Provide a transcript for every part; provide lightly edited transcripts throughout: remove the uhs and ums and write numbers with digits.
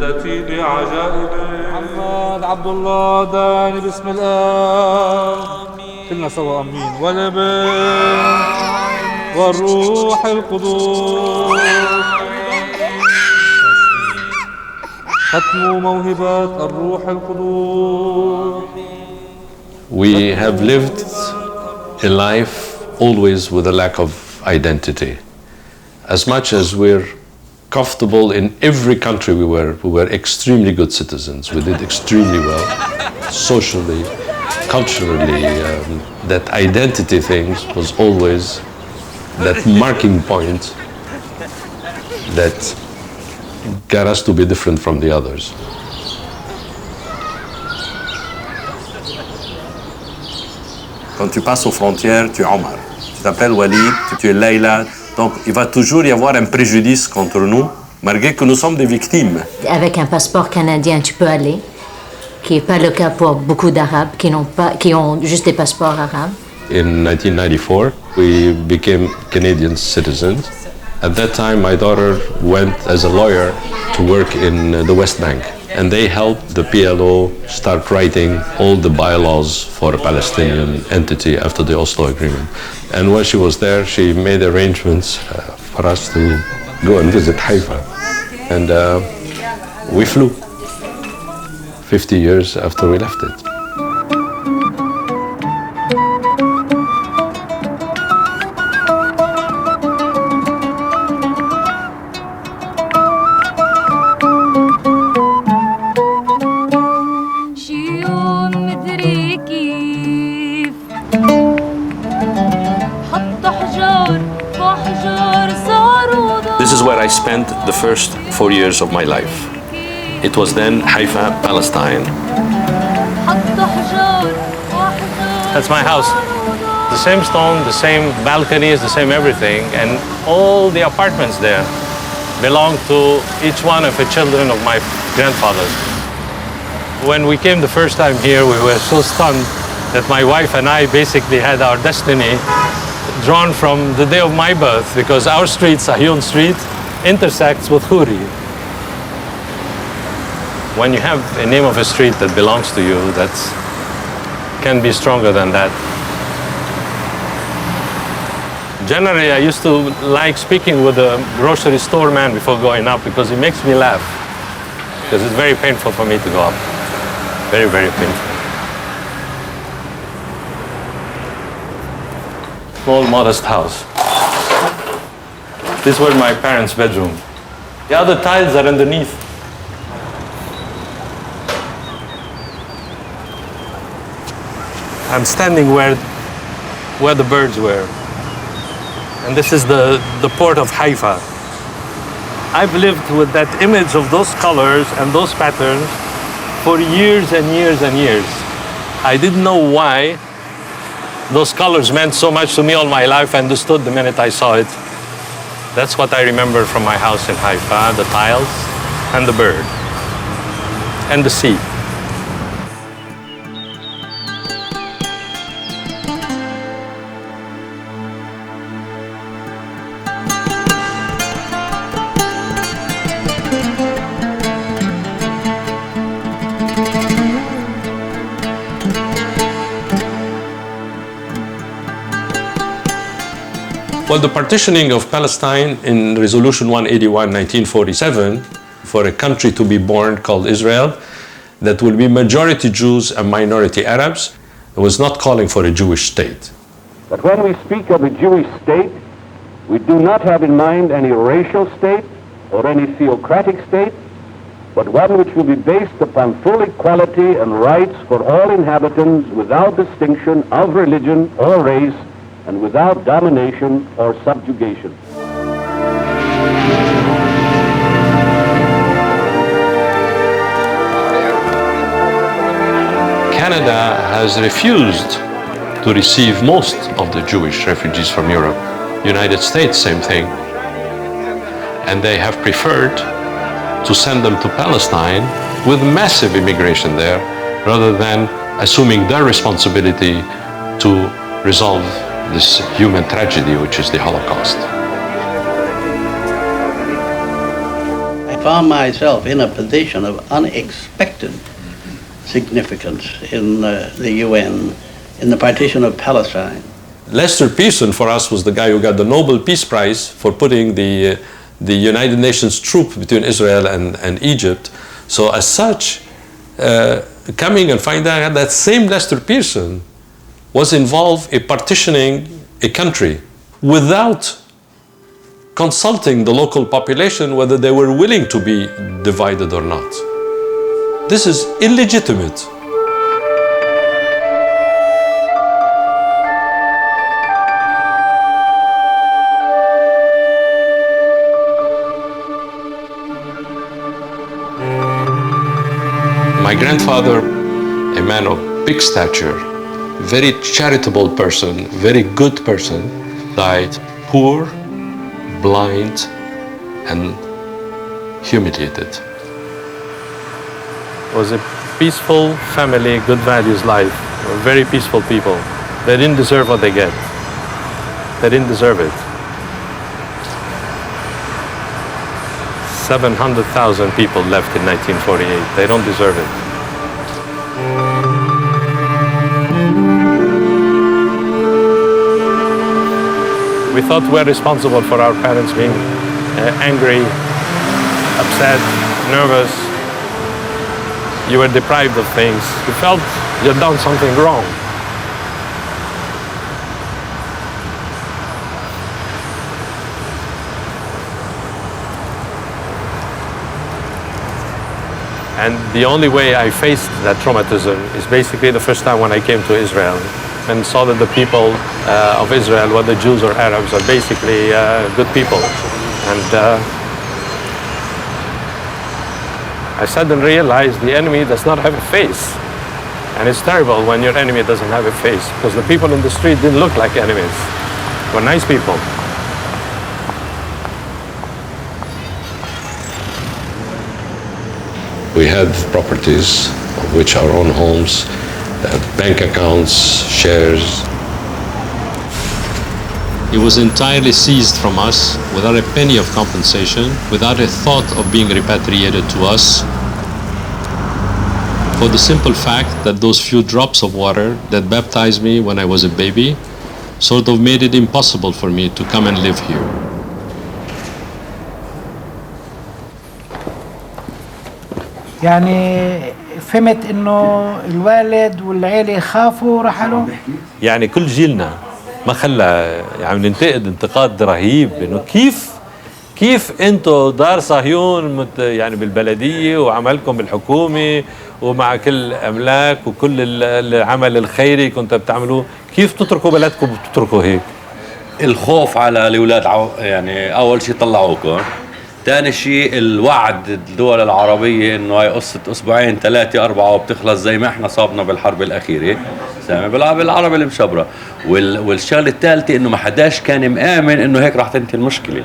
التي بعجائبه محمد عبد الله داني بسم الله كلنا سوا امين والابن والروح القدوس ختم موهبات الروح القدوس. We have lived a life always with a lack of identity. As much as we're comfortable in every country we were extremely good citizens. We did extremely well, socially, culturally. That identity thing was always that marking point that got us to be different from the others. Quand tu passes aux frontières, tu es Omar. Tu t'appelles Walid, tu es Leïla. Donc il va toujours y avoir un préjudice contre nous, malgré que nous sommes des victimes. Avec un passeport canadien, tu peux aller, qui n'est pas le cas pour beaucoup d'Arabes qui ont juste des passeports arabes. In 1994, we became Canadian citizens. At that time, my daughter went as a lawyer to work in the West Bank. And they helped the PLO start writing all the bylaws for a Palestinian entity after the Oslo Agreement. And when she was there, she made arrangements for us to go and visit Haifa. And we flew 50 years after we left it. This is where I spent the first 4 years of my life. It was then Haifa, Palestine. That's my house. The same stone, the same balconies, the same everything, and all the apartments there belong to each one of the children of my grandfathers. When we came the first time here, we were so stunned that my wife and I basically had our destiny drawn from the day of my birth, because our street, Sahyoun Street, intersects with Khoury. When you have a name of a street that belongs to you, that can be stronger than that. Generally, I used to like speaking with the grocery store man before going up, because he makes me laugh, because it's very painful for me to go up. Very, very painful. Small, modest house. This was my parents' bedroom. The other tiles are underneath. I'm standing where the birds were. And this is the port of Haifa. I've lived with that image of those colors and those patterns for years and years and years. I didn't know why those colors meant so much to me all my life. I understood the minute I saw it. That's what I remember from my house in Haifa, the tiles and the bird and the sea. Well, the partitioning of Palestine in Resolution 181, 1947, for a country to be born called Israel, that will be majority Jews and minority Arabs, was not calling for a Jewish state. But when we speak of a Jewish state, we do not have in mind any racial state or any theocratic state, but one which will be based upon full equality and rights for all inhabitants without distinction of religion or race, and without domination or subjugation. Canada has refused to receive most of the Jewish refugees from Europe. United States, same thing. And they have preferred to send them to Palestine with massive immigration there, rather than assuming their responsibility to resolve this human tragedy, which is the Holocaust. found myself in a position of unexpected significance in the UN, in the partition of Palestine. Lester Pearson for us was the guy who got the Nobel Peace Prize for putting the United Nations troop between Israel and Egypt. So as such, coming and finding out that same Lester Pearson was involved in partitioning a country without consulting the local population whether they were willing to be divided or not. This is illegitimate. My grandfather, a man of big stature, very charitable person, very good person, died poor, blind, and humiliated. It was a peaceful family, good values life. They were very peaceful people. They didn't deserve what they get. They didn't deserve it. 700,000 people left in 1948. They don't deserve it. We thought we were responsible for our parents being angry, upset, nervous. You were deprived of things. You felt you had done something wrong. And the only way I faced that traumatism is basically the first time when I came to Israel and saw that the people of Israel, whether Jews or Arabs, are basically good people. And I suddenly realized the enemy does not have a face. And it's terrible when your enemy doesn't have a face, because the people in the street didn't look like enemies. They were nice people. We had properties, of which our own homes, bank accounts, shares. It was entirely seized from us without a penny of compensation, without a thought of being repatriated to us, for the simple fact that those few drops of water that baptized me when I was a baby sort of made it impossible for me to come and live here. يعني فهمت انه الوالد والعيله يخافوا رحلوا. يعني كل جيلنا ما خلى يعني ننتقد انتقاد رهيب انه كيف انتوا دار صهيون يعني بالبلديه وعملكم بالحكومه ومع كل الاملاك وكل العمل الخيري كنتوا بتعملوه، كيف تتركوا بلدكم وتتركوا هيك؟ الخوف على الاولاد، يعني اول شيء طلعوكم، ثاني شيء الوعد الدول العربيه انه هي قصه اسبوعين ثلاثه اربعه وبتخلص زي ما احنا صابنا بالحرب الاخيره بالعرب المشبره، والشغله الثالثه انه ما حداش كان مآمن انه هيك راح تنتهي المشكله.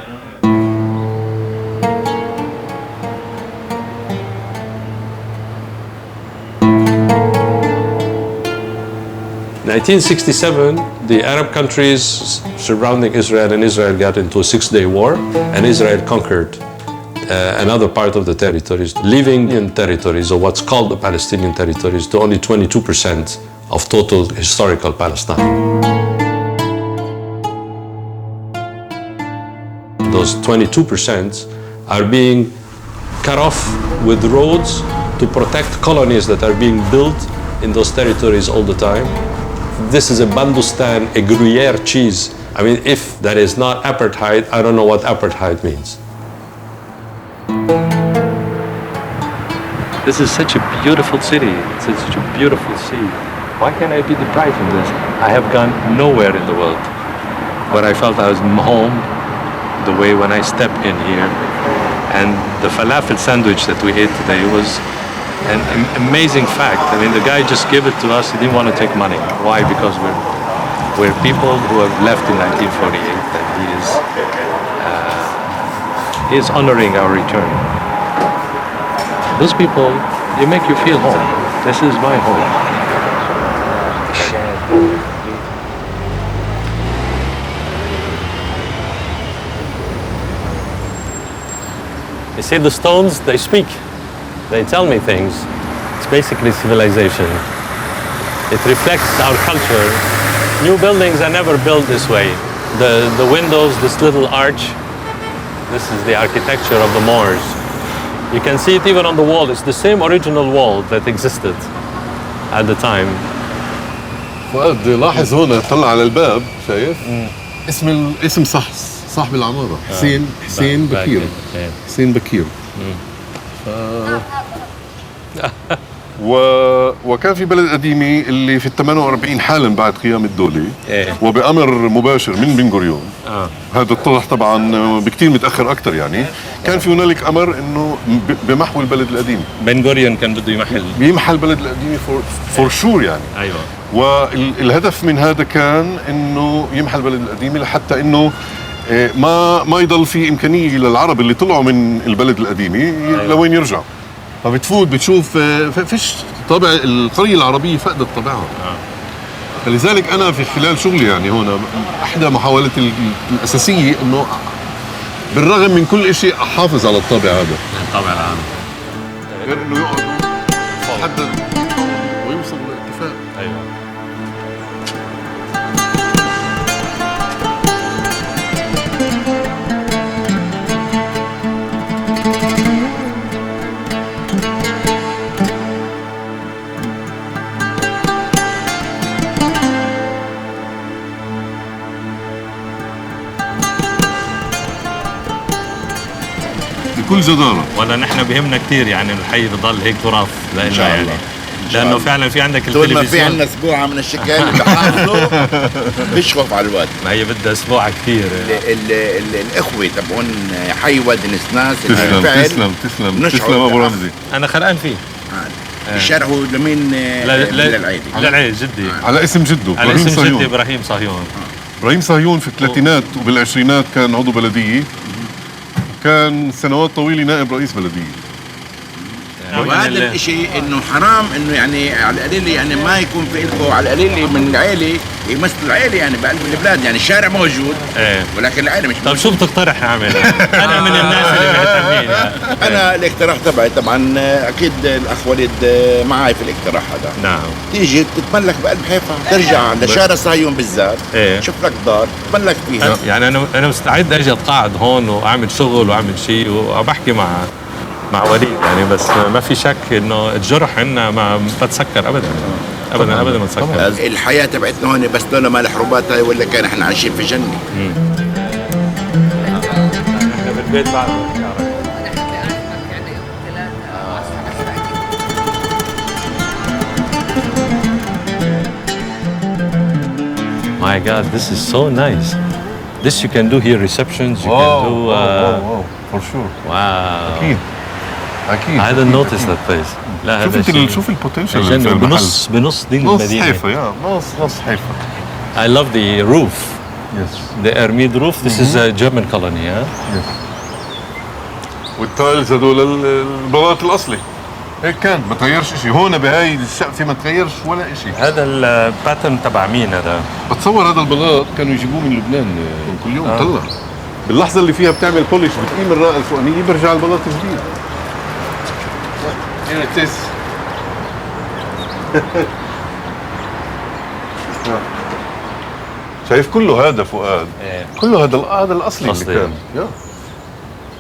In 1967, the Arab countries surrounding Israel and Israel got into a six-day war, and Israel conquered another part of the territories, leaving in territories, or what's called the Palestinian territories, to only 22% of total historical Palestine. Those 22% are being cut off with roads to protect colonies that are being built in those territories all the time. This is a Bandustan, a Gruyere cheese. I mean, if that is not apartheid, I don't know what apartheid means. This is such a beautiful city. It's such a beautiful sea. Why can't I be deprived from this? I have gone nowhere in the world where I felt I was home the way when I stepped in here. And the falafel sandwich that we ate today was an amazing fact. I mean, the guy just gave it to us. He didn't want to take money. Why? Because we're people who have left in 1948, and he is honoring our return. Those people, they make you feel home. This is my home. You see the stones, they speak. They tell me things. It's basically civilization. It reflects our culture. New buildings are never built this way. The windows, this little arch, this is the architecture of the Moors. You can see it even on the wall. It's the same original wall that existed at the time. فؤاد لاحظ هنا طلع على الباب شايف اسم صاحب العمارة حسين بكير. حسين بكير. وكان في بلد قديمة اللي في 48 حالا بعد قيام الدولة وبأمر مباشر من بن غوريون. هذا اتضح طبعا بكتير متأخر أكتر يعني. كان في هنالك أمر إنه بمحو البلد القديم. بن غوريون كان بده يمحل البلد القديم فور شور يعني. أيوة. والهدف من هذا كان إنه يمحل البلد القديم لحتى إنه ما يضل في إمكانية للعرب اللي طلعوا من البلد القديمة لوين يرجعوا. فبتفوت بتشوف فيش طابع القرية العربية فقدت طابعها. فلذلك أنا في خلال شغلي يعني هنا إحدى محاولاتي الأساسية إنه بالرغم من كل شيء أحافظ على الطابع هذا. الطابع العام. غير إنه يقعدوا يحدد ويوصل لاتفاق. أيوة. بكل جدارة. ولا نحن بهمنا كثير يعني الحي بضل هيك تراث لنا يعني. لأنه فعلا في عندك التلفزيون. طول ما في عندنا أسبوعة من الشكاية اللي بحافظوا مش خوف على الواد. ما هي بدها أسبوعة كثير. الإخوة تبعون حي وادي الناس. تسلم أبو رمزي. أنا خلقان فيه. شرحوا لمين؟ للعيد. للعيد جدي. على اسم جده. على اسم جدي إبراهيم صهيون. إبراهيم صهيون في الثلاثينات وبالعشرينات كان عضو بلدية. كان سنوات طويلة نائب رئيس بلدية. وهذا الشيء انه حرام انه يعني على القليل يعني ما يكون في لكم على القليل من العيله يمثلوا العيله يعني بقلب البلاد يعني الشارع موجود ولكن العيله مش طيب شو بتقترح نعمل؟ انا من الناس اللي مهتمين. انا الاقتراح تبعي طبعا اكيد الاخ وليد معي في الاقتراح هذا. نعم. تيجي تتملك بقلب حيفا ترجع لشارع صهيون بالذات شوف لك دار تتملك فيها. يعني انا مستعد اجي اتقاعد هون واعمل شغل واعمل شيء وبحكي مع وليد يعني بس ما في شك انه الجرح عندنا ما بتسكر ابدا ابدا ابدا ما تسكر. الحياه تبعتنا هون بس لولا ما الحروبات هاي ولا كان احنا عايشين في جنه. احنا بالبيت بعد My God, this is so nice. This you can do here receptions. You can do. For sure. Wow. أكيد. I didn't notice that place. لا هذا شيء. شوف البوتنشال في المحل. بنص دي المدينة. نص حيفا نص حيفا. I love the roof. Yes. The Ermide roof. This is a German colony, huh? Yes. والتايلز هذول البلاط الأصلي. هيك كان ما تغيرش شيء. هون بهاي السقف ما تغيرش ولا شيء. هذا الباترن تبع مين هذا؟ بتصور هذا البلاط كانوا يجيبوه من لبنان كل يوم طلع. باللحظة اللي فيها بتعمل بوليش بتقيم الرائة الفوقانية برجع البلاط جديد. هنا تيس. شايف كله هذا فؤاد. كله هذا الأصلي اللي كان.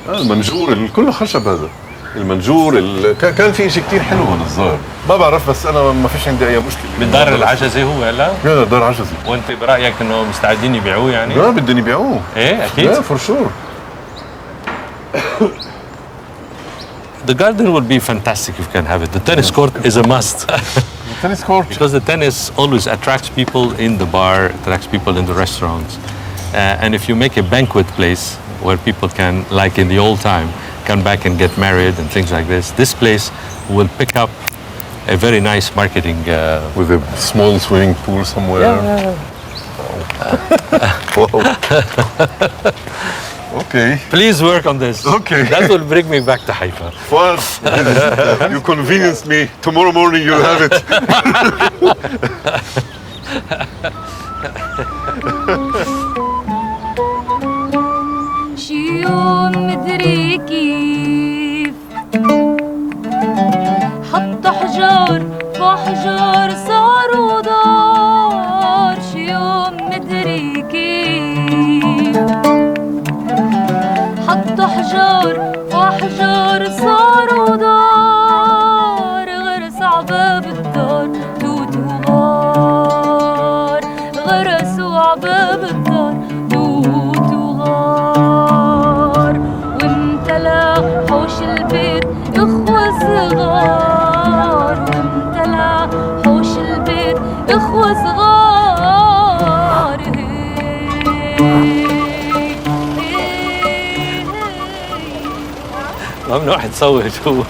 المنجور كله خشب هذا. المنجور كان في شيء كثير حلو هون الظاهر ما بعرف بس انا ما فيش عندي اي مشكله. من دار العجزي هو هلا؟ لا دار عجزي. وانت برايك انه مستعدين يبيعوه يعني؟ لا بدهم يبيعوه. ايه اكيد. لا فور شور. The garden will be fantastic if you can have it. The tennis court is a must. The tennis court because the tennis always attracts people in the bar, attracts people in the restaurants, and if you make a banquet place where people can, like in the old time, come back and get married and things like this. This place will pick up a very nice marketing. With a small swimming pool somewhere. Yeah. Wow. Okay. Please work on this. Okay. That will bring me back to Haifa. Well, you convinced me. Tomorrow morning you'll have it. شي يوم مدري كيف أحجار وأحجار صاروا دار شي يوم مدري كيف حطوا حجار وأحجار صاروا دار غرس عباب الدار توت وغار غرسوا عباب الدار توت وغار وامتلأ حوش البيت إخوة صغار وامتلأ حوش البيت إخوة صغار ممنوع تصور جوا.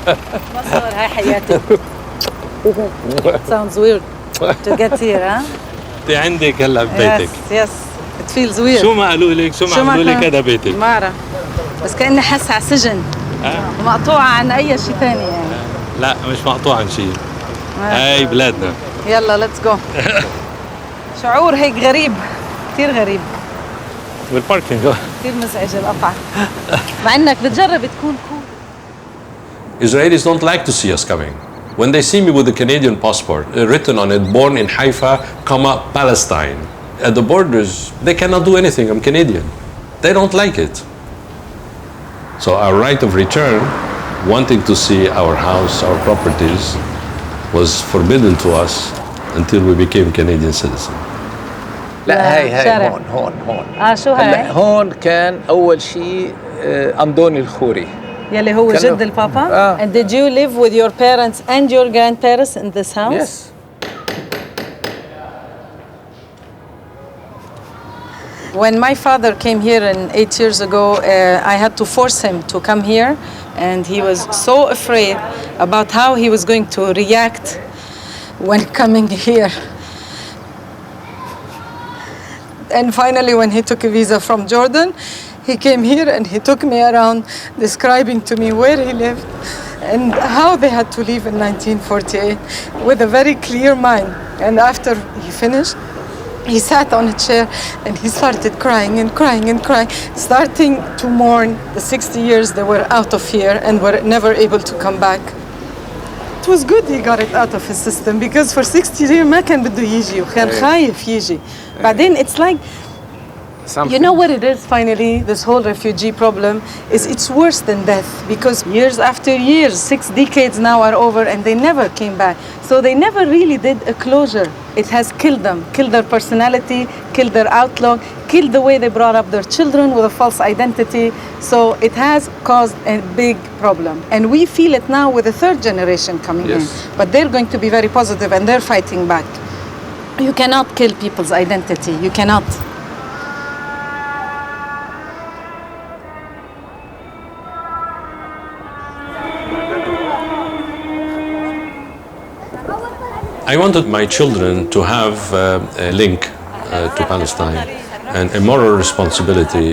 ما صور هاي حياتي. Sounds weird to get here, huh? انت عندك هلا ببيتك. Yes, it feels weird. شو ما قالوا لك؟ شو ما عملوا لك هذا بيتك. ما أعرف. بس كأني حاسة على سجن. ومقطوعة عن أي شيء ثاني يعني. لا مش مقطوع عن شيء. هاي بلادنا. يلا let's go. شعور هيك غريب، كثير غريب. بالباركينج. كثير مزعج القطعة. مع إنك بتجرب تكون cool. Israelis don't like to see us coming. When they see me with a Canadian passport, written on it, born in Haifa, Palestine, at the borders, they cannot do anything. I'm Canadian. They don't like it. So our right of return, wanting to see our house, our properties, was forbidden to us until we became Canadian citizens. لا هاي هون شو هاي؟ هلا هون كان أول شيء أندوني الخوري يلي هو جد البابا. And did you live with your parents and your grandparents in this house? Yes. When my father came here 8 years ago, I had to force him to come here, and he was so afraid about how he was going to react when coming here. And finally, when he took a visa from Jordan, he came here and he took me around, describing to me where he lived and how they had to leave in 1948 with a very clear mind. And after he finished, he sat on a chair and he started crying and crying and crying, starting to mourn the 60 years they were out of here and were never able to come back. It was good he got it out of his system, because for 60 years ما كان بده يجي وكان خايف يجي. بعدين it's like, you know what it is finally, this whole refugee problem is it's worse than death, because years after years, 6 decades now are over and they never came back. So they never really did a closure. It has killed them, killed their personality, killed their outlook, killed the way they brought up their children with a false identity. So it has caused a big problem. And we feel it now with the third generation coming in. But they're going to be very positive and they're fighting back. You cannot kill people's identity. You cannot. I wanted my children to have a link to Palestine and a moral responsibility,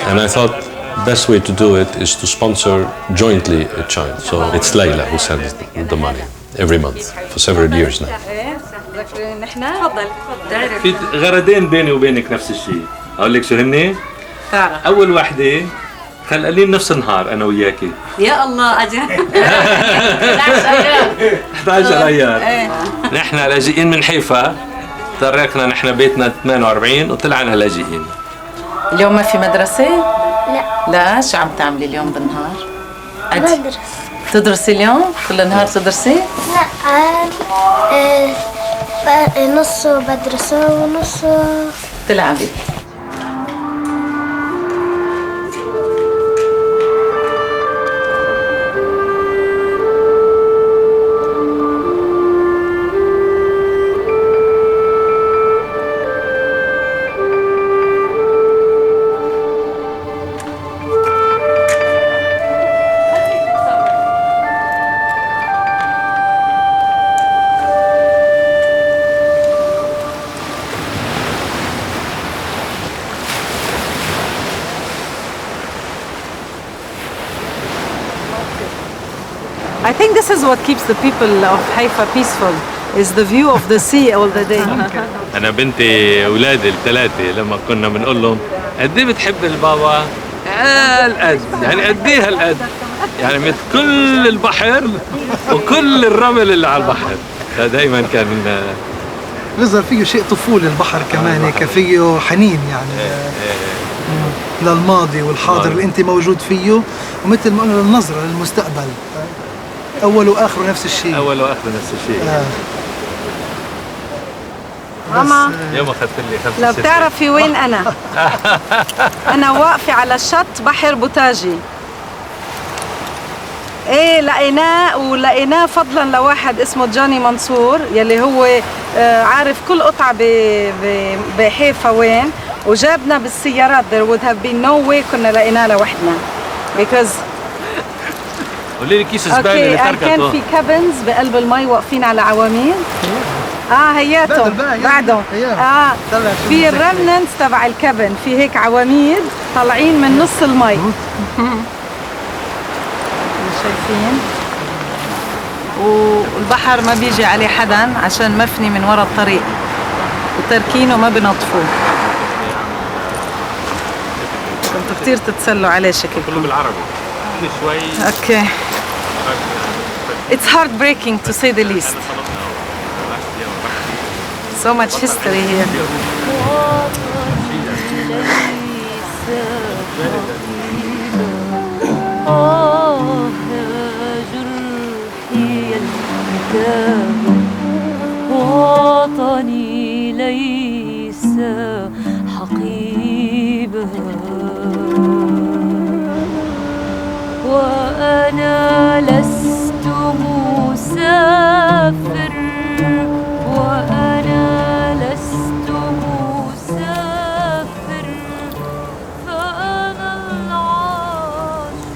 and I thought the best way to do it is to sponsor jointly a child. So it's Layla who sends the money every month for several years now. في غرضين بيني وبينك نفس الشيء. أقول لك شو هني؟ أول وحدة خلقلين نفس النهار أنا وياكي. يا الله أجل 11 أيار. نحن لاجئين من حيفا، تركنا نحن بيتنا 48 وطلعنا لاجئين. اليوم ما في مدرسة؟ لا. لا، شو عم تعملي اليوم بالنهار؟ بدرس. تدرسي اليوم؟ كل النهار تدرسي؟ لا، نصه بدرسه ونصه تلعبي. I think this is what keeps the people of Haifa peaceful, is the view of the sea all the day. أنا بنتي أولادي الثلاثة لما كنا بنقول لهم قد إيه بتحب البابا؟ قد يعني قد إيه هالقد؟ يعني مثل كل البحر وكل الرمل اللي على البحر. دائما كان بيظهر فيه شيء طفولي البحر كمان، هيك فيه حنين يعني للماضي والحاضر اللي انت موجود فيه، ومثل ما قلنا النظرة للمستقبل أول وآخر نفس الشيء. أول وآخر نفس الشيء. ماما يوم أخذت لي 5 لو بتعرفي وين أنا أنا واقفة على شط بحر بوتاجي. ايه لقيناه فضلا لواحد اسمه جوني منصور يلي هو عارف كل قطعة بحيفا وين، وجابنا بالسيارات. there would have been no way كنا لقيناه لوحدنا because قولي لي كيس الزبالة اللي تركته. كان في كابنز بقلب المي واقفين على عواميد. هياتهم بعدهم. في الرمننتس تبع الكابن، في هيك عواميد طالعين من نص المي. شايفين؟ والبحر ما بيجي عليه حدا عشان مفني من ورا الطريق وتركينه ما بنطفوه. كنتوا كتير تتسلوا عليه شكلكم. كله بالعربي شوي. اوكي. It's heartbreaking to say the least. So much history here. وطني ليس حقيبا وأنا لست مسافر وأنا لست مسافر فأنا العاشق.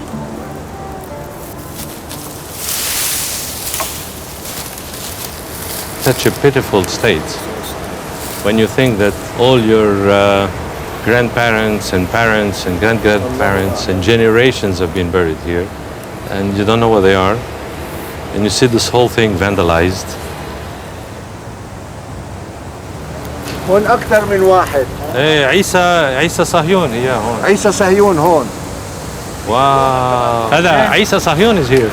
Such a pitiful state when you think that all your grandparents and parents and great-grandparents and generations have been buried here and you don't know where they are and you see this whole thing vandalized. هون أكثر من واحد. ايه عيسى صهيون هي هون. عيسى صهيون هون. واو. هذا عيسى صهيون is here.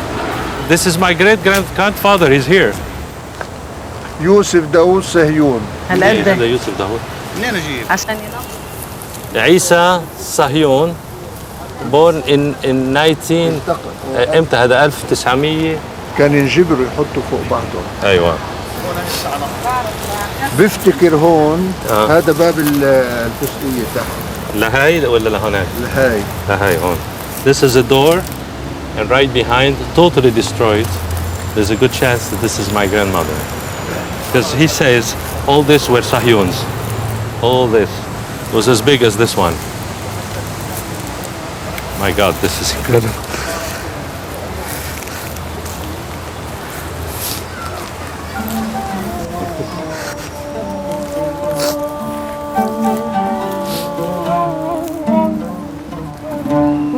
This is my great-grandfather is here. يوسف داوود صهيون. هذا يوسف داوود. منين اجيب؟ عشان ينظف. عيسى صهيون born in 19 امتى هذا 1900 كان ينجبروا يحطوا فوق بعضهم. ايوه. بفتكر هون هذا باب الفسقية تحت. لهاي ولا لهوناك؟ لهاي هون. This is a door and right behind totally destroyed. There's a good chance that this is my grandmother. Because he says all this were Sahyuns. All this was as big as this one. My God, this is incredible.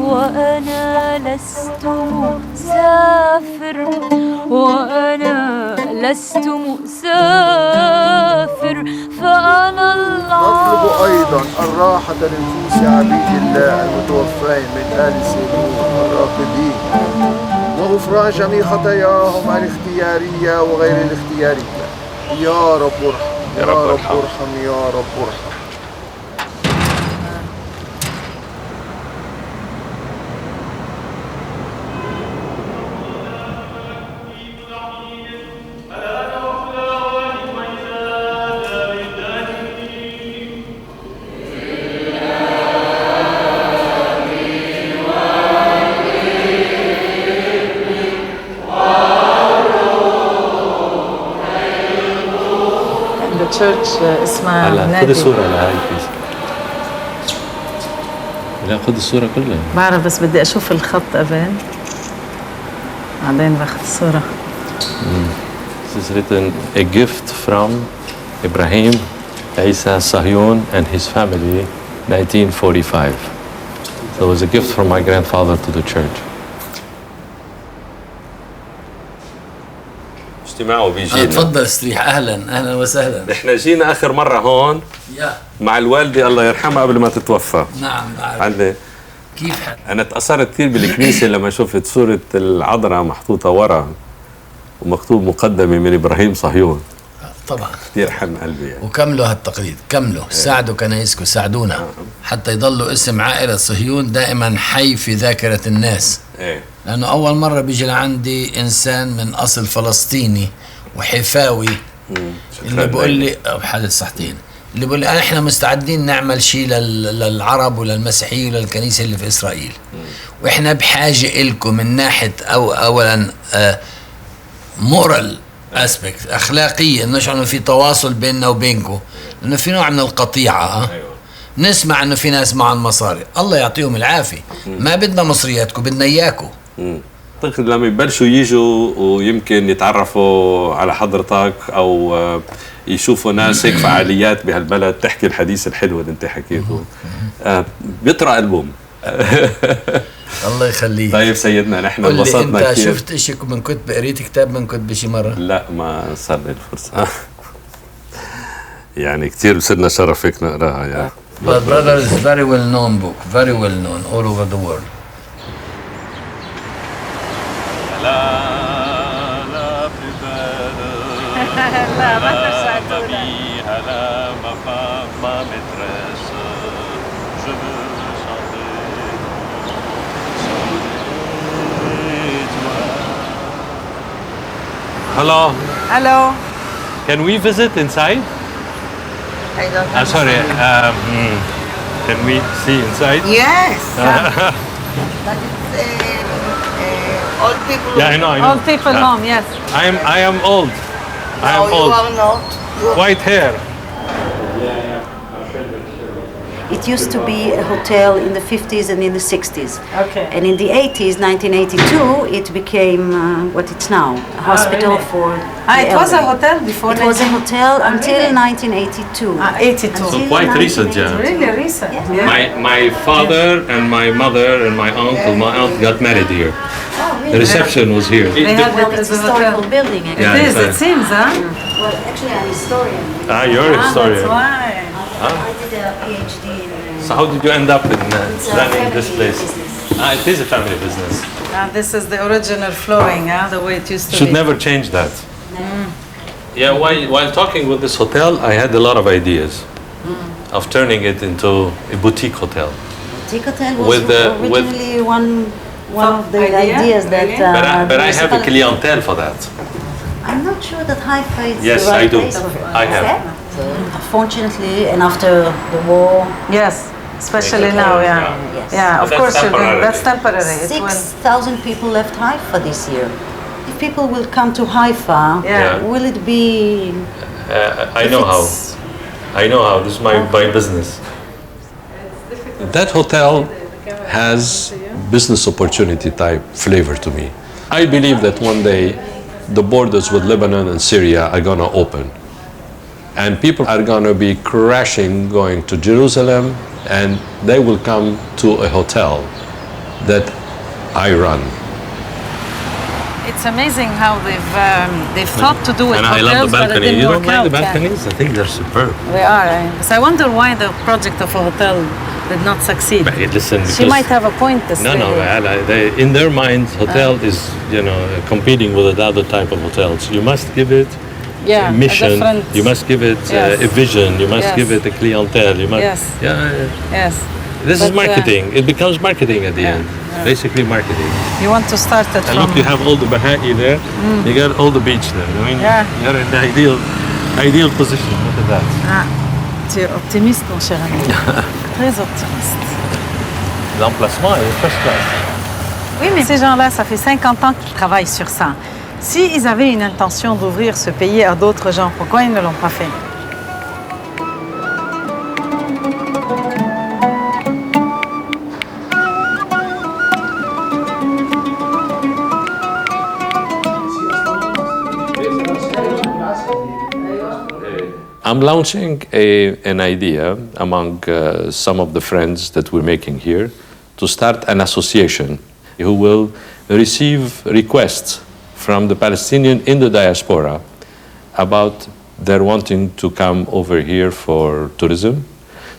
وأنا لست مسافر وأنا لست مسافر فأنا نطلب أيضا الراحة لنفوس عبيد الله المتوفين من آل سيرين الراقدين وغفران جميع خطاياهم الاختيارية وغير الاختيارية. يا رب ارحم يا رب ارحم يا رب ارحم. church اسمها هلا خذ الصورة لهاي بليز. لا خذ الصورة كلها. بعرف بس بدي أشوف الخط قبل بعدين باخذ الصورة. This is written a gift from Ibrahim Isa Sahyoun and his family 1945. So it was a gift from my grandfather to the church. اجتماعه بيجينا. تفضل استريح. اهلا وسهلا. احنا جينا اخر مره هون مع الوالده الله يرحمها قبل ما تتوفى. نعم بعرف. عندي كيف حال؟ انا تاثرت كثير بالكنيسه لما شفت صوره العذراء محطوطه ورا ومكتوب مقدمه من ابراهيم صهيون. طبعا كثير حن قلبي يعني. وكملوا هالتقليد، كملوا ساعدوا كنايسكم، ساعدونا حتى يضلوا اسم عائلة صهيون دائما حي في ذاكرة الناس. لأنه أول مرة بيجي لعندي إنسان من أصل فلسطيني وحفاوي اللي بقول لي بحالة صحتين، اللي بقول لي احنا مستعدين نعمل شيء للعرب وللمسيحيين وللكنيسة اللي في إسرائيل، واحنا بحاجة إلكم من ناحية أولا مورال اسبكت، اخلاقيه، نشعر انه في تواصل بيننا وبينكم، لانه في نوع من القطيعه. نسمع انه في ناس معهم مصاري، الله يعطيهم العافيه، ما بدنا مصرياتكم، بدنا اياكم. اعتقد لما يبلشوا يجوا ويمكن يتعرفوا على حضرتك او يشوفوا ناس هيك فعاليات بهالبلد تحكي الحديث الحلو اللي انت حكيته، بيطرى قلبهم. الله يخليك. طيب سيدنا نحن انبسطنا كثير. انت شفت شيء من كتب، قريت كتاب من كتب شي مره؟ لا ما صار لي الفرصه. يعني كثير بصيرنا شرف فيك نقراها يعني. But brother is very well known book, very well known all over the world. لا ما تساعدونا. Hello. Hello. Can we visit inside? I don't know. Sorry. Can we see inside? Yes. But it's old people. Yeah, I know. Old people home. Yes. I am old. I am old. You are not. White hair. It used to be a hotel in the 50s and in the 60s. Okay. And in the 80s, 1982, it became what it's now, a hospital really? for It was a hotel before. It was a hotel until 1982. 82. So quite recent, yeah. Really recent. Yeah. My father and my mother and my uncle, my aunt got married here. really? The reception was here. They had it's a historical building. Yeah, it is, it seems, huh? Well, actually, I'm a historian. You're a historian. That's why. I did a PhD in... So how did you end up in running this place? It is a family business. This is the original flooring, the way it used to Should be. never change that. Yeah, while talking with this hotel, I had a lot of ideas of turning it into a boutique hotel. Boutique hotel was originally one of the ideas that... but I have a clientele for that. I'm not sure that Haifa is Yes, the right I do. place for I have. Fortunately, and after the war... Yes, especially now, yeah. Yes. Yeah, of course, that's temporary. 6,000 people left Haifa this year. If people will come to Haifa, will it be... I know how. I know how. This is my business. That hotel has business opportunity type flavor to me. I believe that one day the borders with Lebanon and Syria are going to open. And people are going to be crashing going to Jerusalem, and they will come to a hotel that I run. It's amazing how they've thought to do it. And I love the balcony. You don't like the balconies? I think they're superb. They are. So I wonder why the project of a hotel did not succeed. But listen, She might have a point to say. No, in their minds, hotel is competing with another type of hotels. You must give it a mission. You must give it a vision. You must give it a clientele. You must. Yes. Yes. This is marketing. It becomes marketing at the end. Basically marketing. You want to start it And look, you have all the Baha'i there. You got all the beach there. I mean, you're in the ideal position. Look at that. Tu es optimiste, mon cher ami. Très optimiste. L'emplacement est first class. Oui, mais ces gens-là, ça fait 50 ans qu'ils travaillent sur ça. S'ils avaient une intention d'ouvrir ce pays à d'autres gens, pourquoi ils ne l'ont pas fait? I'm launching an idea among some of the friends that we're making here to start an association who will receive requests from the Palestinian in the diaspora about their wanting to come over here for tourism,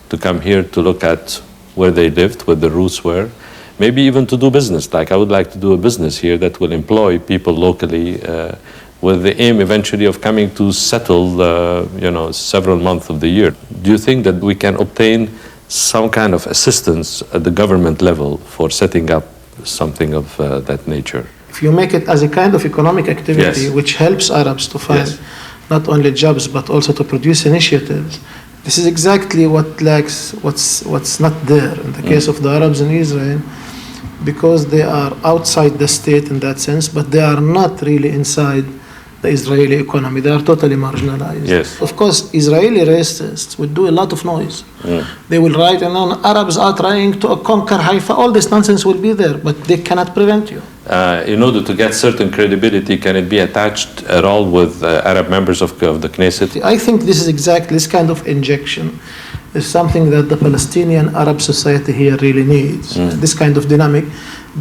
to come here to look at where they lived, where the roots were, maybe even to do business. Like I would like to do a business here that will employ people locally with the aim eventually of coming to settle, several months of the year. Do you think that we can obtain some kind of assistance at the government level for setting up something of that nature? If you make it as a kind of economic activity, yes, which helps Arabs to find yes, not only jobs but also to produce initiatives, this is exactly what lacks, what's not there in the case of the Arabs in Israel, because they are outside the state in that sense, but they are not really inside the Israeli economy. They are totally marginalized. Yes. Of course, Israeli racists would do a lot of noise. Mm. They will write, Arabs are trying to conquer Haifa. All this nonsense will be there, but they cannot prevent you. In order to get certain credibility, can it be attached at all with Arab members of the Knesset? I think this is exactly this kind of injection is something that the Palestinian Arab society here really needs. This kind of dynamic,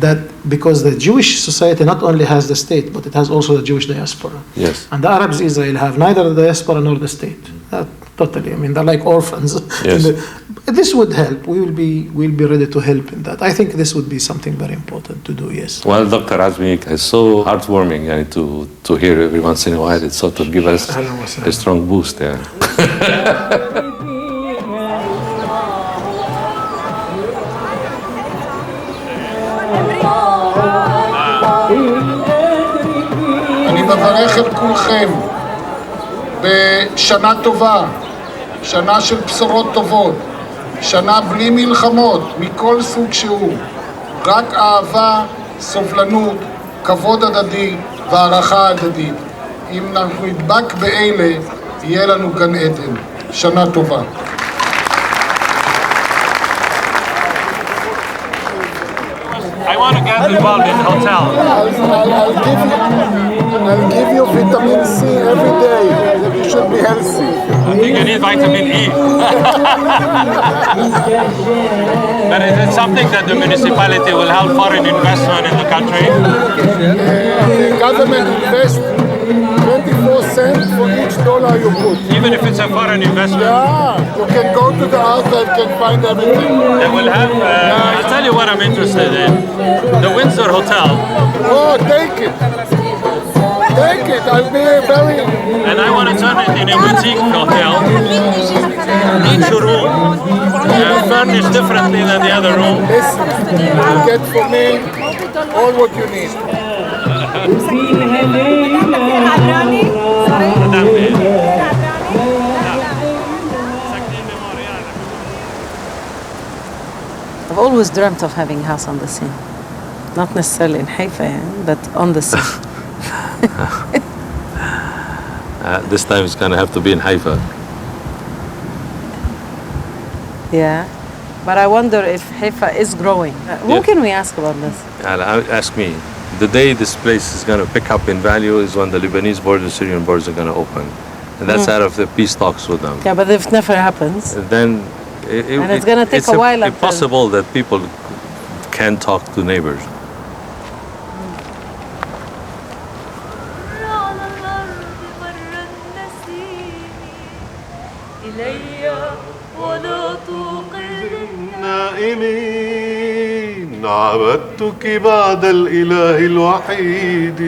that because the Jewish society not only has the state, but it has also the Jewish diaspora. Yes. And the Arabs in Israel have neither the diaspora nor the state. Totally. I mean, they're like orphans. Yes. This would help. We'll be ready to help in that. I think this would be something very important to do, yes. Well, Dr. Azmi, it's so heartwarming to hear every once in a while. It sort of gives us a strong boost. Yeah. אני מברך את כולכם בשנה טובה, שנה של בשורות טובות, שנה בלי מלחמות מכל סוג שהוא, רק אהבה, סובלנות, כבוד הדדי והערכה הדדית. אם אנחנו נדבק באלה, יהיה לנו גן עדן. שנה טובה. I want to get involved in hotels. I'll give you vitamin C every day. You should be healthy. I think you need vitamin E. But is it something that the municipality will help foreign investment in the country? The government invests 24 cents for each dollar you put. Even if it's a foreign investment? Yeah, you can go to the outlet and find everything. They will have, I'll tell you what I'm interested in. The Windsor Hotel. Oh, take it. Take it, I'll be very... And I want to turn it in a boutique hotel. Each room furnished differently than the other room. Listen, you get for me all what you need. I've always dreamt of having a house on the sea. Not necessarily in Haifa, but on the sea. This time it's going to have to be in Haifa. Yeah, but I wonder if Haifa is growing. Who can we ask about this? Ask me. The day this place is going to pick up in value is when the Lebanese border, Syrian borders are going to open. And that's out of the peace talks with them. Yeah, but if it never happens, then and it's going to take a while. It's impossible that people can talk to neighbors. النائمين عبدتك بعد الإله الوحيد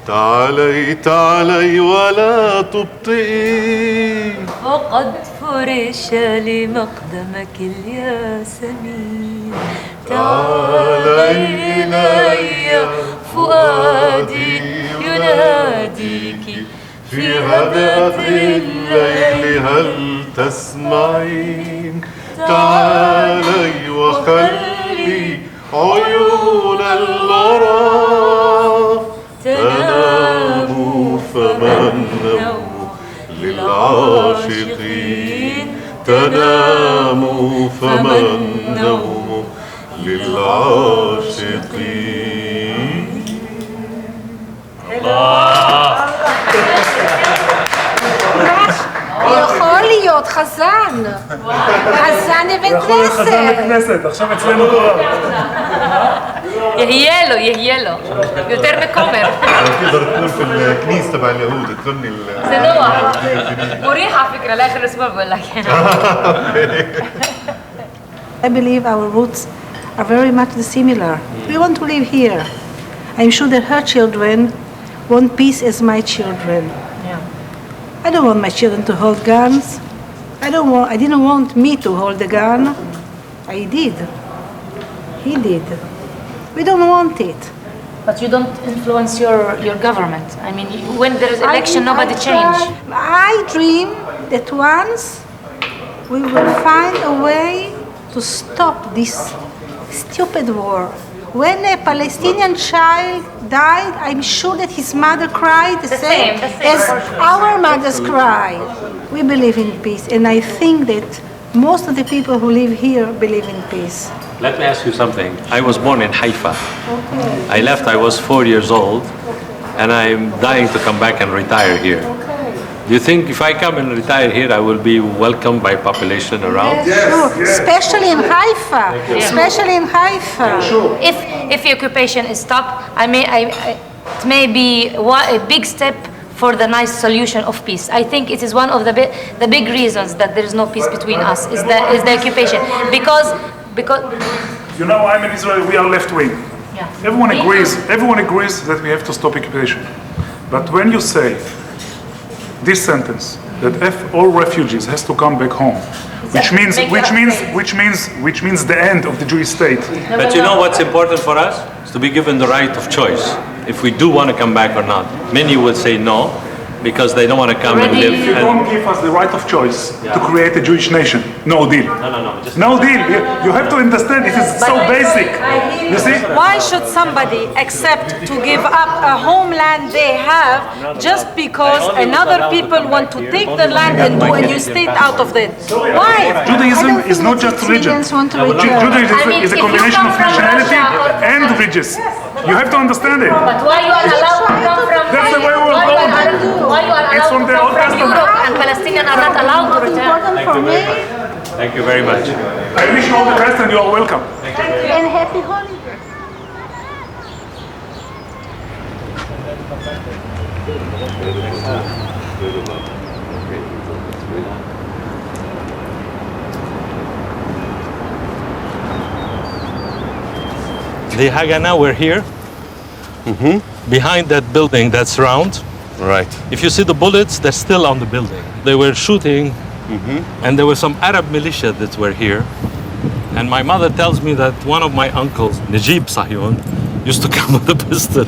تعالي تعالي ولا تبطئي وقد فرش لمقدمك الياسمين تعالي إلي فؤادي يناديك في هدأة الليل هل تسمعين تعالي وخلي عيون الغرام تنام فمنوا للعاشقين تنام فمنوا للعاشقين יכול להיות חזן. חזן בבית כנסת. עכשיו אצלנו כבר. יהיה לו. יותר מקומר. تقدر تكون في الكنيسة تبع اليهود تغني זה נוח. مريحة فكرة לאחר אסבוע بقول لك. I believe our roots are very much similar. We want to live here. I'm sure that her children want peace as my children. Yeah. I don't want my children to hold guns. I didn't want me to hold a gun. I did. He did. We don't want it. But you don't influence your government. I mean, when there is election, nobody change. I dream that once we will find a way to stop this stupid war. When a Palestinian child died, I'm sure that his mother cried the same as our mothers cry. We believe in peace, and I think that most of the people who live here believe in peace. Let me ask you something. I was born in Haifa. Okay. I left, I was 4 years old, and I'm dying to come back and retire here. Do you think if I come and retire here, I will be welcomed by population around? Yes, sure. Especially in Haifa. Especially in Haifa. If the occupation is stopped, it may be a big step for the nice solution of peace. I think it is one of the big reasons that there is no peace between us is the occupation because you know, I'm in Israel. We are left wing. Yeah. Everyone agrees that we have to stop occupation. But when you say this sentence that all refugees has to come back home, which means the end of the Jewish state. But you know what's important for us? Is to be given the right of choice. If we do want to come back or not. Many will say no, because they don't want to come and live. You don't give us the right of choice to create a Jewish nation. No deal. No deal. You have to understand it is so basic. You see? Why should somebody accept to give up a homeland they have just because another people want to take the land and do a new state out of it? Why? Judaism is not just religion. Judaism is a combination of nationality and religious. You have to understand it. But why you are allowed to come from That's the way we were born. Why you are It's from allowed to the come Old from Testament. Europe and Palestinians are not allowed to return? Thank you very much. I wish you all the best and you are welcome. And happy holidays. The Haganah were here, behind that building that's round. Right. If you see the bullets, they're still on the building. They were shooting, and there were some Arab militia that were here. And my mother tells me that one of my uncles, Najib Sahyoun, used to come with a pistol.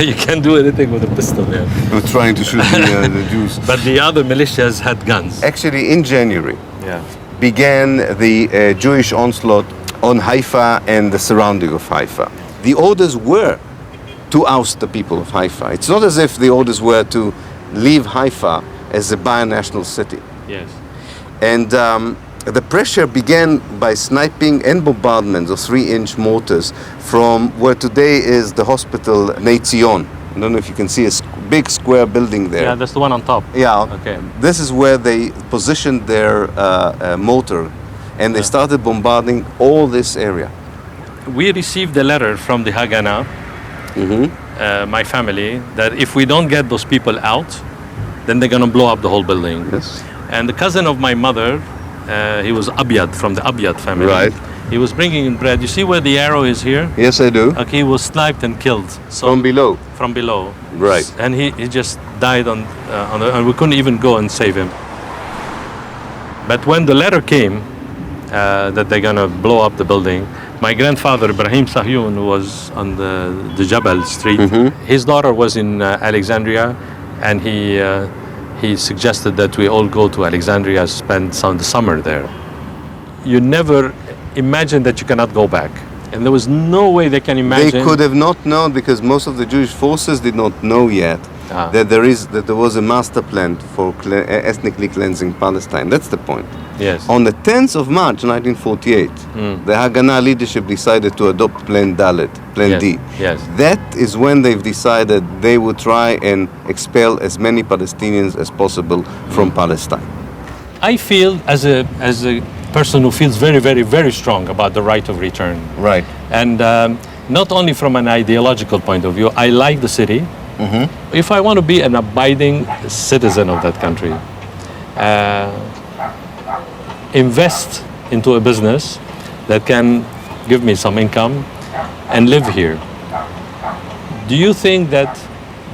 You can't do anything with a pistol, man. We're trying to shoot the Jews. But the other militias had guns. Actually, in January, began the Jewish onslaught on Haifa and the surrounding of Haifa. The orders were to oust the people of Haifa. It's not as if the orders were to leave Haifa as a binational city. Yes. And the pressure began by sniping and bombardments of 3-inch mortars from where today is the hospital Neit Zion. I don't know if you can see a big square building there. Yeah, that's the one on top. Yeah. Okay. This is where they positioned their mortar, and they started bombarding all this area. We received a letter from the Haganah, my family, that if we don't get those people out, then they're going to blow up the whole building. Yes. And the cousin of my mother, he was Abyad, from the Abyad family. Right. He was bringing in bread. You see where the arrow is here? Yes, I do. Okay, he was sniped and killed. So From below? From below. Right. And he just died and we couldn't even go and save him. But when the letter came that they're gonna blow up the building, my grandfather, Ibrahim Sahyoun, who was on the Jabal Street, his daughter was in Alexandria, and he suggested that we all go to Alexandria, spend the summer there. You never imagine that you cannot go back. And there was no way they can imagine. They could have not known, because most of the Jewish forces did not know yet that there was a master plan for ethnically cleansing Palestine. That's the point. Yes. On the 10th of March 1948, the Haganah leadership decided to adopt Plan Dalet, Plan D. Yes. That is when they've decided they would try and expel as many Palestinians as possible from Palestine. I feel as a person who feels very, very, very strong about the right of return. Right. And not only from an ideological point of view, I like the city. If I want to be an abiding citizen of that country, invest into a business that can give me some income, and live here. Do you think that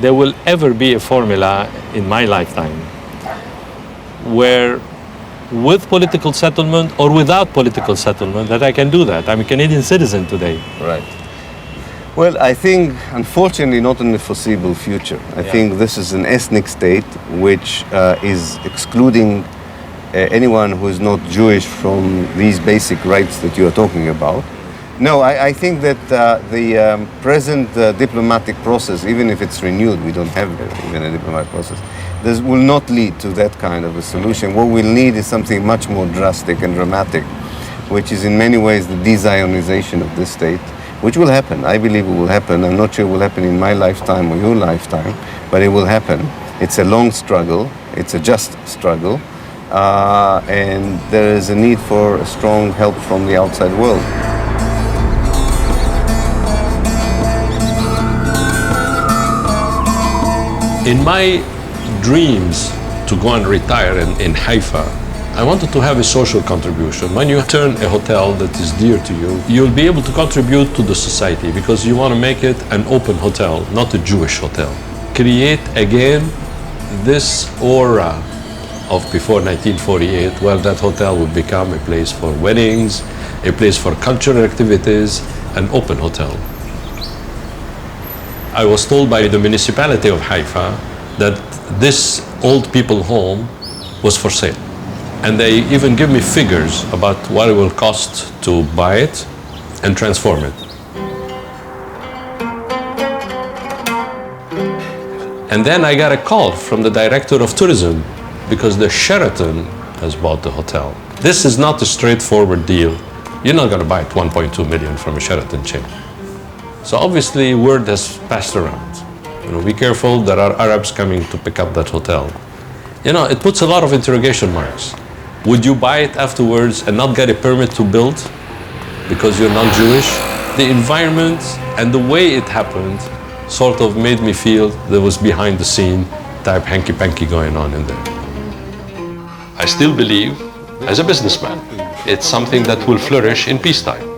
there will ever be a formula in my lifetime where with political settlement or without political settlement that I can do that? I'm a Canadian citizen today. Right. Well, I think, unfortunately, not in the foreseeable future. I think this is an ethnic state which is excluding anyone who is not Jewish from these basic rights that you are talking about. No, I think that the present diplomatic process, even if it's renewed, we don't have even a diplomatic process, this will not lead to that kind of a solution. What we'll need is something much more drastic and dramatic, which is in many ways the de-Zionization of this state, which will happen. I believe it will happen. I'm not sure it will happen in my lifetime or your lifetime, but it will happen. It's a long struggle. It's a just struggle. And there is a need for a strong help from the outside world. In my dreams to go and retire in Haifa, I wanted to have a social contribution. When you turn a hotel that is dear to you, you'll be able to contribute to the society because you want to make it an open hotel, not a Jewish hotel. Create again this aura of before 1948, where that hotel would become a place for weddings, a place for cultural activities, an open hotel. I was told by the municipality of Haifa that this old people home was for sale. And they even give me figures about what it will cost to buy it and transform it. And then I got a call from the director of tourism because the Sheraton has bought the hotel. This is not a straightforward deal. You're not going to buy it 1.2 million from a Sheraton chain. So obviously word has passed around. Be careful, there are Arabs coming to pick up that hotel. It puts a lot of interrogation marks. Would you buy it afterwards and not get a permit to build because you're not Jewish? The environment and the way it happened sort of made me feel there was behind the scene type hanky-panky going on in there. I still believe, as a businessman, it's something that will flourish in peacetime.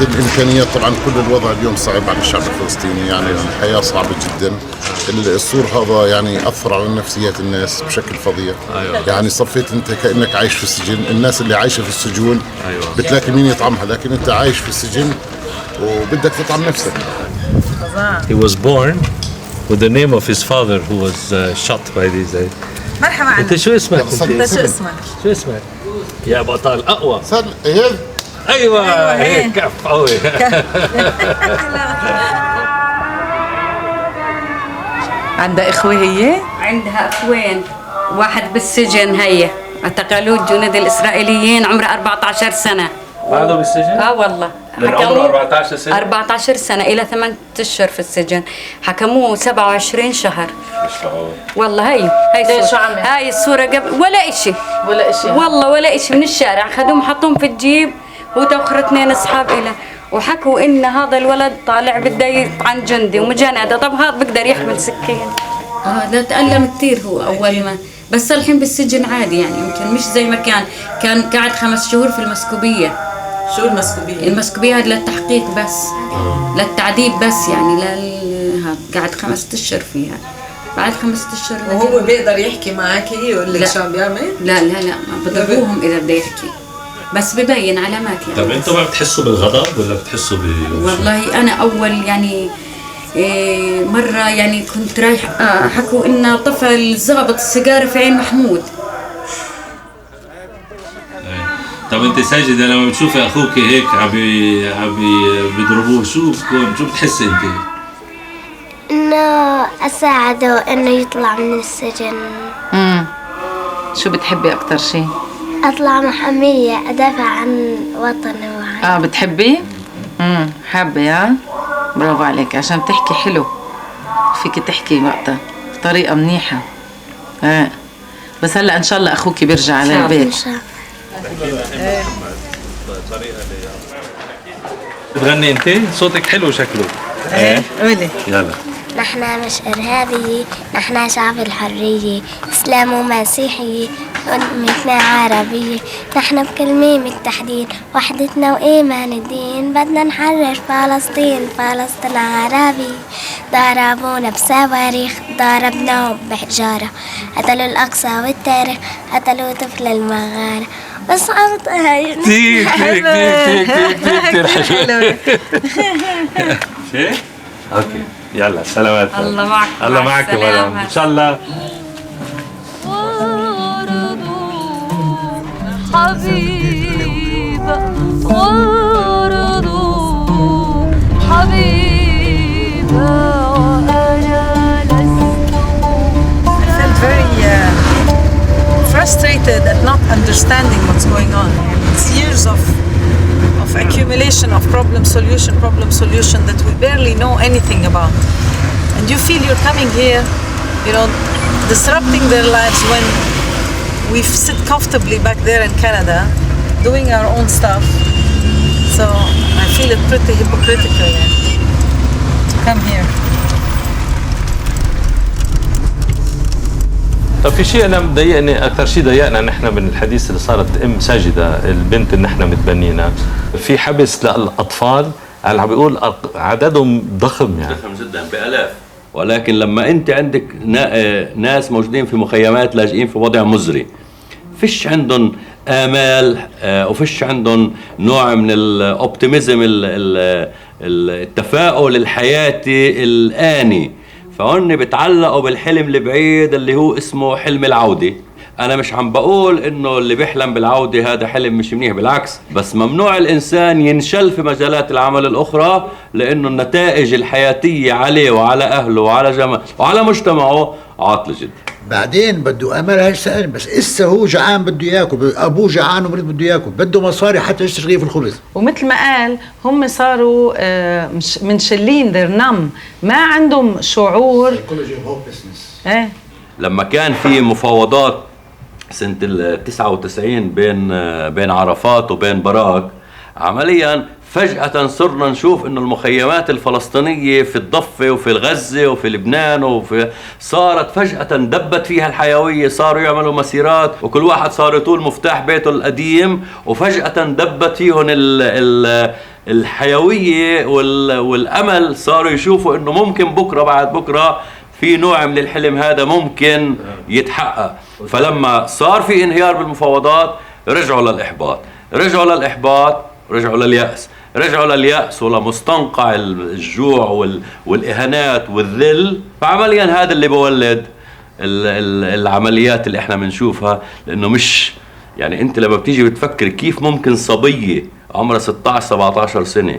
الامكانيات طبعا كل الوضع اليوم صعب على الشعب الفلسطيني، يعني الحياه صعبه جدا. السور هذا يعني اثر على نفسيات الناس بشكل فظيع. يعني صفيت انت كانك عايش في السجن. الناس اللي عايشه في السجون بتلاقي مين يطعمها، لكن انت عايش في السجن وبدك تطعم نفسك. He was born with the name of his father who was shot by these days. مرحبا. انت شو اسمك؟ انت شو اسمك؟ شو اسمك؟ يا بطل اقوى. ايوه هيك كف قوي. عندها اخوه هي؟ عندها اخوين، واحد بالسجن هي اعتقلوه الجنود الاسرائيليين عمره 14 سنه. بعده بالسجن؟ والله من عمره 14 سنه؟ 14 سنه الى 8 اشهر في السجن، حكموه 27 شهر. والله هي شو عمل؟ هاي الصوره قبل ولا شيء والله ولا شيء، من الشارع خذوهم حطوهم في الجيب هو واخر 2 اصحاب إله، وحكوا ان هذا الولد طالع بده يطعن جندي ومجنده. طب هذا بقدر يحمل سكين؟ لا تألم كثير هو اول ما، بس الحين بالسجن عادي يعني، يمكن مش زي ما كان قاعد 5 شهور في المسكوبيه. شو المسكوبيه؟ المسكوبيه هذا للتحقيق بس، للتعذيب بس يعني، قاعد 5 اشهر فيها. بعد 5 اشهر وهو بيقدر يحكي معك يقول لك شو عم بيعمل؟ لا ما بضربوهم اذا بده يحكي، بس ببين علامات يعني. طب انتوا ما بتحسوا بالغضب ولا بتحسوا والله انا اول يعني مرة يعني كنت رايح حكوا إن طفل ضابط السيجارة في عين محمود. طب انت ساجدة لما بتشوفي اخوك هيك عم بيضربوه شو بتحسي انت؟ انه اساعده انه يطلع من السجن. شو بتحبي اكثر شيء؟ اطلع محامية ادافع عن وطني وعن بتحبي؟ حابة برافو عليك، عشان تحكي حلو فيك تحكي وقتها بطريقة منيحة. بس هلا ان شاء الله اخوك بيرجع على البيت. بتغني انت؟ صوتك حلو شكله. قولي. يلا. نحن مش إرهابية، نحن شعب الحرية، إسلام ومسيحية، أمتنا عربية، نحن بكلمة متحدين، وحدتنا وإيمان الدين، بدنا نحرر فلسطين، فلسطين عربي، ضربونا بصواريخ، ضربناهم بحجارة، قتلوا الأقصى والتاريخ، قتلوا طفل المغارة، بس هاي كتير حلو. شيء؟ اوكي يلا سلامات. الله معك. الله معك يا مدام ان شاء الله. حبيبة وردوا حبيبة وأنا لست. I felt very frustrated at not understanding what's going on. It's years of accumulation of problem solution that we barely know anything about. And you feel you're coming here, you know, disrupting their lives when we sit comfortably back there in Canada, doing our own stuff. So I feel it pretty hypocritical to come here. طب في شيء انا مضايقني اكثر شيء ضايقنا نحن من الحديث اللي صارت ام ساجده البنت اللي نحن متبنينا في حبس للاطفال عم بيقول عددهم ضخم يعني ضخم جدا بالاف. ولكن لما انت عندك ناس موجودين في مخيمات لاجئين في وضع مزري فيش عندهم آمال وفيش عندهم نوع من الاوبتيميزم التفاؤل الحياتي الآني، فهن بتعلقوا بالحلم البعيد اللي هو اسمه حلم العودة. أنا مش عم بقول إنه اللي بيحلم بالعودة هذا حلم مش منيح، بالعكس، بس ممنوع الإنسان ينشل في مجالات العمل الأخرى لأنه النتائج الحياتية عليه وعلى أهله وعلى مجتمعه عاطلة جدا. بعدين بده امل هالسنه، بس اسا هو جعان بده ياكل، ابوه جعان ومريض بده ياكل، بده مصاري حتى يشتري رغيف الخبز. ومثل ما قال هم صاروا مش منشلين they're numb، ما عندهم شعور. ايه لما كان في مفاوضات سنة 99 بين عرفات وبين باراك، عمليا فجأة صرنا نشوف انه المخيمات الفلسطينية في الضفة وفي الغزة وفي لبنان صارت فجأة دبت فيها الحيوية، صاروا يعملوا مسيرات وكل واحد صار يطول مفتاح بيته القديم، وفجأة دبت فيهم الحيوية والأمل، صاروا يشوفوا انه ممكن بكرة بعد بكرة في نوع من الحلم هذا ممكن يتحقق. فلما صار في انهيار بالمفاوضات رجعوا لليأس، رجعوا لليأس ولمستنقع الجوع والإهانات والذل. فعمليا هذا اللي بولد العمليات اللي احنا بنشوفها، لأنه مش يعني انت لما بتيجي بتفكر كيف ممكن صبية عمرها 16-17 سنة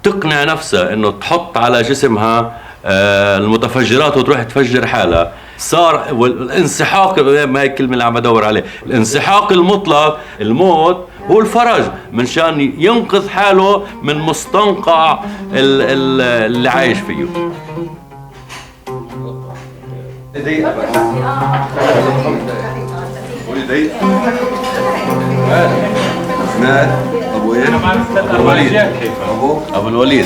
تقنع نفسها انه تحط على جسمها المتفجرات وتروح تفجر حالها. صار والانسحاق، ما هي الكلمة اللي عم بدور عليه، الانسحاق المطلق، الموت هو الفرج من شان ينقذ حاله من مستنقع اللي عايش فيه. ابو ايه؟ ابو الوليد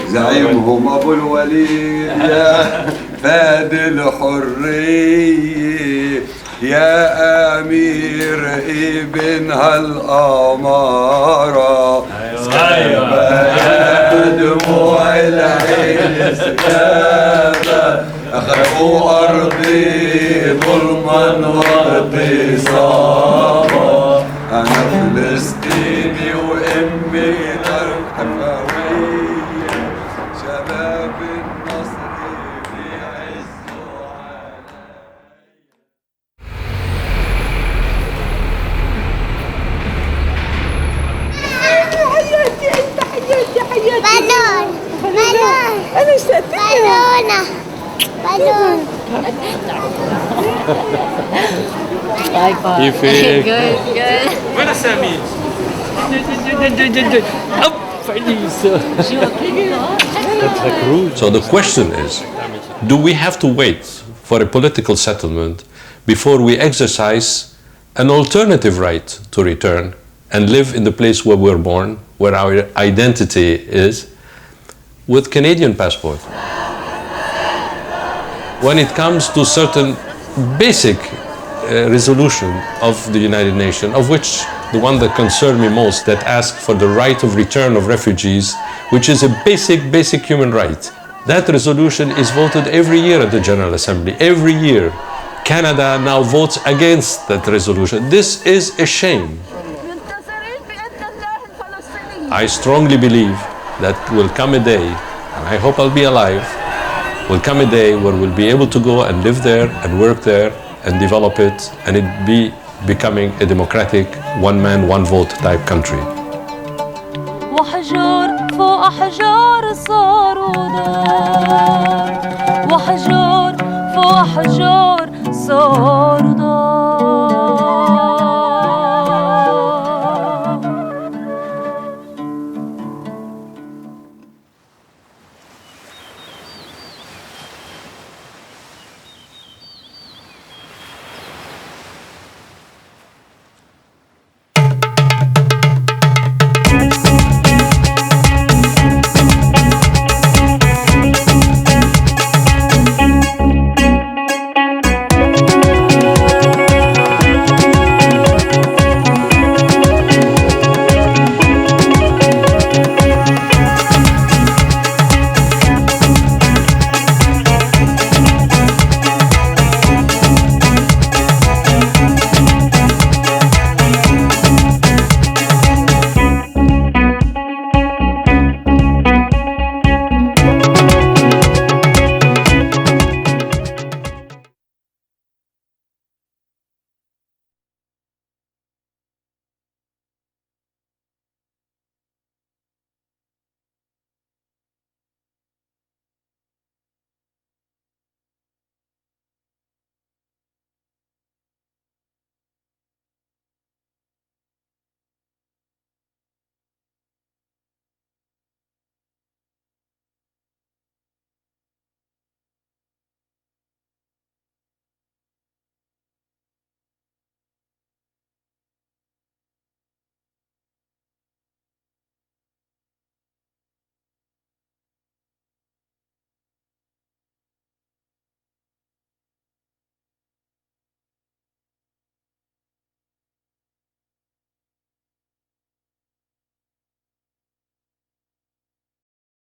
زعيمهم ابو الوليد يا فاد الحريه يا امير ابن هالاماره. يا دموع العين سكابه اخذوا ارضي ظلما واغتصابا. انا فلسطيني وامي دار حفاويه، شباب النصر بيعزوا حياتي انت حياتي بالون انا اشتقت بالون كيفك؟ good. وين سامي؟ So the question is, do we have to wait for a political settlement before we exercise an alternative right to return and live in the place where we're born, where our identity is, with Canadian passport. When it comes to certain basic resolution of the United Nations, of which the one that concerned me most, that asked for the right of return of refugees, which is a basic human right. That resolution is voted every year at the General Assembly, every year. Canada now votes against that resolution. This is a shame. I strongly believe that will come a day, and I hope I'll be alive, will come a day where we'll be able to go and live there and work there and develop it, and it be becoming a democratic one-man, one-vote type country. وحجار فوق أحجار صاروا دار وحجار فوق أحجار صاروا